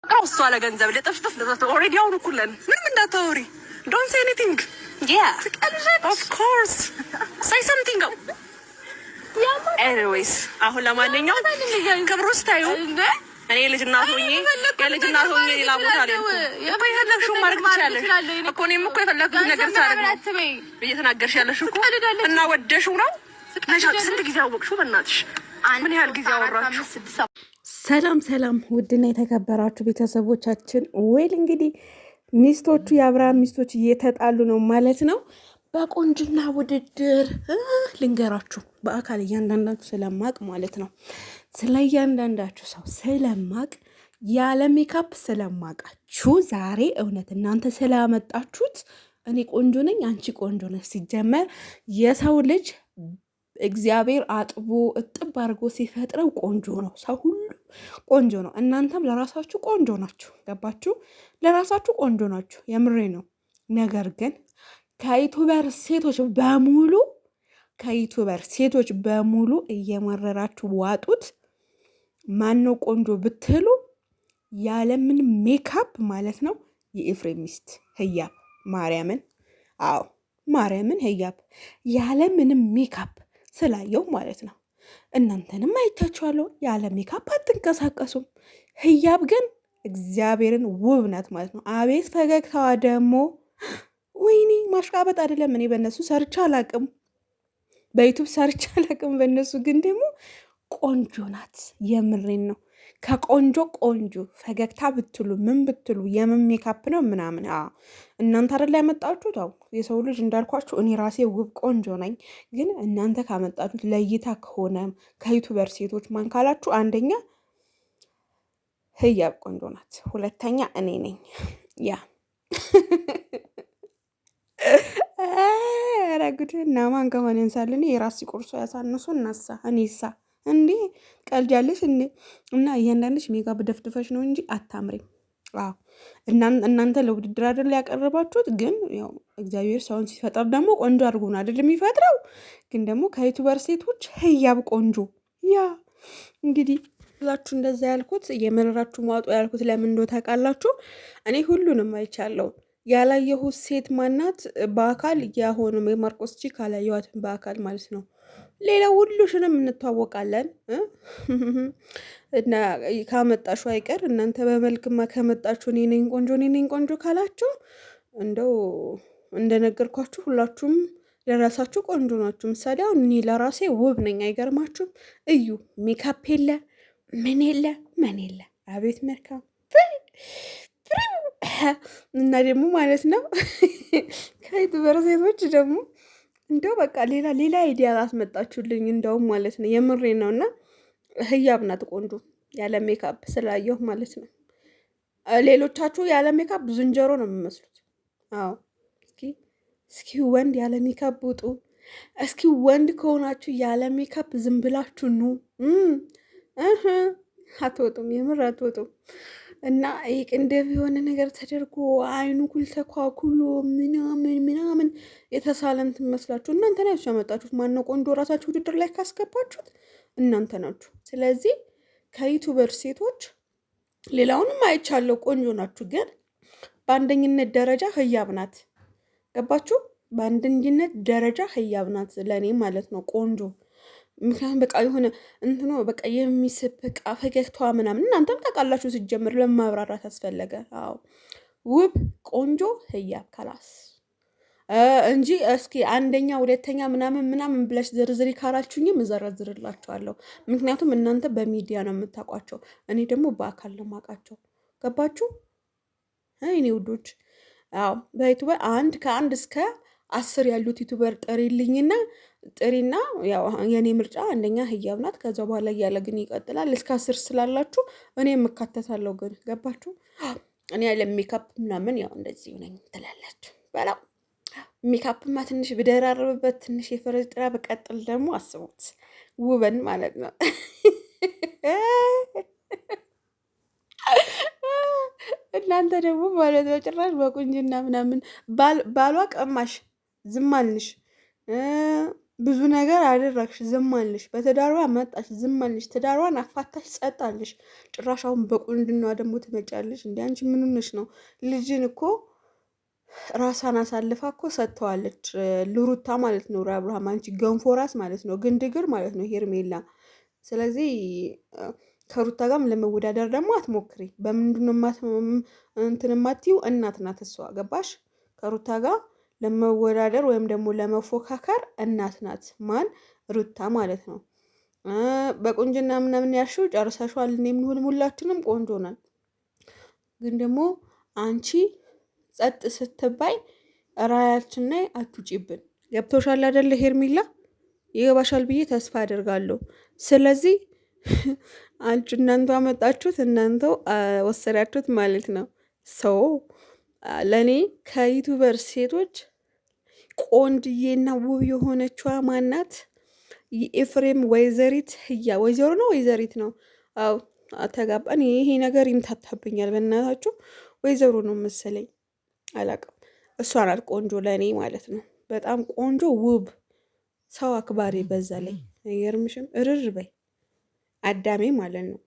እሷ ለገንዘብ ለጥፍጥፍ ኦልሬዲ አሁን እኩለን ምንም እንዳታወሪ ዶንት ሴይ ኤኒቲንግ ኦፍ ኮርስ ሴይ ሰምቲንግ ኤኒዌይስ አሁን ለማንኛውም ክብሩ ስታዩ እኔ ልጅ እናት ሆኜ ሌላ ቦታ ላይ እኮ የፈለግሽው ማድረግ ትችያለሽ እኮ እኔም እኮ የፈለግኩት ነገር ሳደርግ ነው እየተናገርሽ ያለሽ እኮ እና ወደሽው ነው ስንት ጊዜ አወቅሽው በእናትሽ ምን ያህል ጊዜ አወራችሁ ሰላም ውድና የተከበራችሁ ቤተሰቦቻችን ወይል እንግዲህ ሚስቶቹ የአብርሃም ሚስቶች እየተጣሉ ነው ማለት ነው። በቆንጅና ውድድር ልንገራችሁ በአካል እያንዳንዳችሁ ስለማቅ ማለት ነው። ስለ እያንዳንዳችሁ ሰው ስለማቅ ያለ ሜካፕ ስለማቃችሁ ዛሬ እውነት እናንተ ስላመጣችሁት እኔ ቆንጆ ነኝ አንቺ ቆንጆ ነሽ። ሲጀመር የሰው ልጅ እግዚአብሔር አጥቦ እጥብ አድርጎ ሲፈጥረው ቆንጆ ነው። ሰው ሁሉ ቆንጆ ነው። እናንተም ለራሳችሁ ቆንጆ ናችሁ። ገባችሁ? ለራሳችሁ ቆንጆ ናችሁ። የምሬ ነው። ነገር ግን ከዩቱበር ሴቶች በሙሉ እየመረራችሁ ዋጡት። ማነው ቆንጆ ብትሉ ያለምን ሜካፕ ማለት ነው የኤፍሬም ሚስት ህያብ ማርያምን ህያብ ያለምንም ሜካፕ ስላየው ማለት ነው። እናንተንም አይታችኋለሁ። ያለ ሜካፕ አትንቀሳቀሱም። ህያብ ግን እግዚአብሔርን ውብ ናት ማለት ነው። አቤት ፈገግታዋ ደግሞ ወይኔ ማሽቃበጥ አይደለም። እኔ በእነሱ ሰርቻ አላቅም፣ በዩቱብ ሰርቻ አላቅም። በእነሱ ግን ደግሞ ቆንጆ ናት። የምሬን ነው። ከቆንጆ ቆንጆ ፈገግታ ብትሉ ምን ብትሉ የምን ሜካፕ ነው ምናምን እናንተ አይደል ያመጣችሁት? የሰው ልጅ እንዳልኳችሁ እኔ ራሴ ውብ ቆንጆ ነኝ። ግን እናንተ ካመጣችሁት ለእይታ ከሆነ ከዩቱበር ሴቶች ማን ካላችሁ አንደኛ ህያብ ቆንጆ ናት፣ ሁለተኛ እኔ ነኝ። ያ ረጉድ እና ማን ከሆነ እንሳልን የራሲ ቁርሶ ያሳንሱ እናሳ እኔሳ እንዴ ቀልጃለሽ እንዴ? እና እያንዳንድሽ ሜካፕ ደፍድፈሽ ነው እንጂ አታምሪም። እናንተ ለውድድር አይደል ያቀረባችሁት። ግን ያው እግዚአብሔር ሰውን ሲፈጥር ደግሞ ቆንጆ አድርጎ ነው አይደል የሚፈጥረው። ግን ደግሞ ከዩቱበር ሴቶች ህያብ ቆንጆ። ያ እንግዲህ ብላችሁ እንደዛ ያልኩት የመረራችሁ ማውጡ ያልኩት ለምን እንደው ታውቃላችሁ? እኔ ሁሉንም አይቻለሁ። ያላየሁት ሴት ማናት? በአካል ያሆነም የማርቆስ ቺክ አላየኋትም በአካል ማለት ነው። ሌላ ሁሉሽንም እንተዋወቃለን እና ካመጣችሁ አይቀር እናንተ በመልክማ ከመጣችሁ እኔ ነኝ ቆንጆ ካላችሁ እንደው እንደነገርኳችሁ ሁላችሁም ለራሳችሁ ቆንጆ ናችሁ። ምሳሌ አሁን እኔ ለራሴ ውብ ነኝ። አይገርማችሁም? እዩ ሜካፕ የለ ምን የለ አቤት መልካም እና ደግሞ ማለት ነው ከዩቱበር ሴቶች ደግሞ እንደው በቃ ሌላ አይዲያ አስመጣችሁልኝ እንደውም ማለት ነው። የምሬ ነው። እና ህያብ ናት ቆንጆ ያለ ሜካፕ ስላየሁ ማለት ነው። ሌሎቻችሁ ያለ ሜካፕ ዝንጀሮ ነው የምመስሉት። አዎ እስኪ ወንድ ያለ ሜካፕ ውጡ። እስኪ ወንድ ከሆናችሁ ያለ ሜካፕ ዝም ብላችሁ ኑ። አትወጡም፣ የምር አትወጡም። እና ይህ ቅንድብ የሆነ ነገር ተደርጎ አይኑ ኩል ተኳኩሎ ምናምን የተሳለን ትመስላችሁ እናንተ ናችሁ ያመጣችሁት። ማነው ቆንጆ? ራሳችሁ ውድድር ላይ ካስገባችሁት እናንተ ናችሁ። ስለዚህ ከዩቱበር ሴቶች ሌላውንም አይቻለሁ ቆንጆ ናችሁ። ግን በአንደኝነት ደረጃ ህያብ ናት። ገባችሁ? በአንደኝነት ደረጃ ህያብ ናት ለእኔ ማለት ነው ቆንጆ። ምክንያቱም በቃ የሆነ እንትኖ በቃ የሚስብ በቃ ፈገግታዋ ምናምን እናንተም ታውቃላችሁ። ሲጀምር ለማብራራት ያስፈለገ ውብ ቆንጆ ህያብ ከላስ እንጂ እስኪ አንደኛ ሁለተኛ ምናምን ብለሽ ዝርዝሪ ካላችሁኝም እዘረዝርላችኋለሁ። ምክንያቱም እናንተ በሚዲያ ነው የምታውቋቸው፣ እኔ ደግሞ በአካል ነው የማውቃቸው። ገባችሁ? እኔ ውዶች በዩቱበር ከአንድ እስከ 10 ያሉት ዩቱበር ጥሪና ያው የኔ ምርጫ አንደኛ ህያብ ናት። ከዛ በኋላ እያለ ግን ይቀጥላል። እስከ 10 ስላላችሁ እኔ የምካተታለሁ። ግን ገባችሁ? እኔ ያለ ሜካፕ ምናምን ያው እንደዚህ ነኝ ትላላችሁ። በላው ሜካፕማ ትንሽ ብደራረብበት ትንሽ የፈረጅ ጥራ በቀጥል ደግሞ አስቡት ውበን ማለት ነው። እናንተ ደግሞ ማለት ነው ጭራሽ በቁንጅና ምናምን ባሏ ቀማሽ ዝም አልንሽ ብዙ ነገር አደረግሽ፣ ዝም አልሽ። በትዳሯ መጣሽ፣ ዝም አልሽ። ትዳሯን አፋታሽ፣ ጸጥ አልሽ። ጭራሽ አሁን በቁንጅና ደግሞ ትመጫለሽ። እንደ አንቺ ምን ሆነሽ ነው? ልጅን እኮ ራሷን አሳልፋ እኮ ሰጥተዋለች ልሩታ ማለት ነው። አብርሃም አንቺ ገንፎ ራስ ማለት ነው፣ ግንድግር ማለት ነው ሄርሜላ። ስለዚህ ከሩታ ጋርም ለመወዳደር ደግሞ አትሞክሪ። በምንድነው እንትን የማትይው? እናት ናት እሷ፣ ገባሽ? ከሩታ ጋር ለመወዳደር ወይም ደግሞ ለመፎካከር እናት ናት። ማን? ሩታ ማለት ነው። በቁንጅና ምናምን ያልሽው ጨርሰሽዋል። እኔ የምንሆን ሁላችንም ቆንጆ ነን፣ ግን ደግሞ አንቺ ጸጥ ስትባይ ራያችን ላይ አትውጪብን። ገብቶሻል አይደለ ሄርሜላ? ይገባሻል ብዬ ተስፋ አደርጋለሁ። ስለዚህ አንቺ እናንተው አመጣችሁት፣ እናንተው ወሰዳችሁት ማለት ነው። ሰው ለእኔ ከዩቱበር ሴቶች ቆንጅዬና ውብ የሆነችዋ ማናት? የኤፍሬም ወይዘሪት ህያ ወይዘሮ ነው ወይዘሪት ነው? አው ተጋባን። ይሄ ነገር ይምታታብኛል። በእናታችሁ ወይዘሮ ነው መሰለኝ፣ አላውቅም። እሷ ናት ቆንጆ ለእኔ ማለት ነው። በጣም ቆንጆ ውብ፣ ሰው አክባሪ፣ በዛ ላይ አይገርምሽም? እርር በይ አዳሜ ማለት ነው።